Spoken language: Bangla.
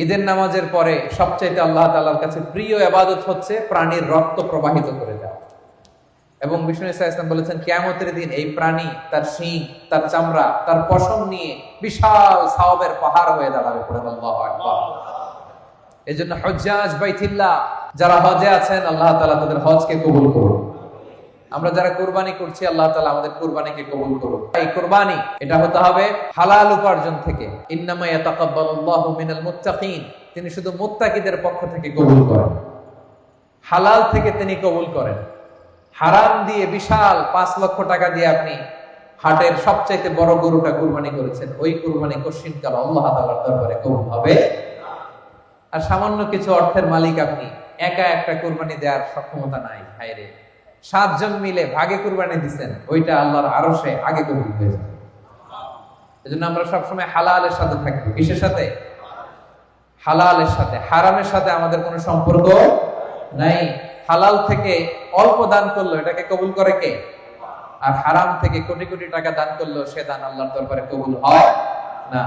ঈদের নামাজের পরে সবচাইতে আল্লাহ তাআলার কাছে প্রিয় ইবাদত হচ্ছে প্রাণীর রক্ত প্রবাহিত করে দেওয়া। এবং বিষ্ণু ইসা ইসলাম বলেছেন কিয়ামতের দিন এই প্রাণী তার শিং, তার চামড়া, তার পশম নিয়ে বিশাল সওয়াবের পাহাড় হয়ে দাঁড়াবে। পড়ে আল্লাহু আকবার। এজন্য হজ্জাজ বাইতুল্লাহ যারা হজে আছেন আল্লাহ তাআলা তাদের হজকে কবুল করুন। আমরা যারা কুরবানি করছি আল্লাহ তাআলা আমাদের কুরবানিকে কবুল করুন। এই কুরবানি এটা হতে হবে হালাল উপার্জন থেকে। ইন্নামা ইয়াতাকাব্বালুল্লাহু মিনাল মুত্তাকিন, তিনি শুধু মুত্তাকিদের পক্ষ থেকে কবুল করেন, হালাল থেকে তিনি কবুল করেন। হারাম দিয়ে বিশাল 5 লক্ষ টাকা দিয়ে আপনি হাটের সবচাইতে বড় গরুটা কুরবানি করেছেন, ওই কুরবানি কশিনকাল আল্লাহ তাআলার দরবারে কবুল হবে। আর সামান্য কিছু অর্থের মালিক আপনি, একা একটা কুরবানি দেওয়ার সক্ষমতা নাই, হায়রে 7 জন মিলে ভাগে কুরবানি দিচ্ছেন, ওইটা আল্লাহর আরশে আগে কবুল হয়ে যাবে। এজন্য আমরা সবসময় হালালের সাথে থাকি। কিসের সাথে? হালালের সাথে। হারামের সাথে আমাদের কোনো সম্পর্ক নাই। হালাল থেকে অল্প দান করলো এটাকে কবুল করে কে? আর হারাম থেকে কোটি কোটি টাকা দান করলো সে দান আল্লাহর দরবারে কবুল হয় না।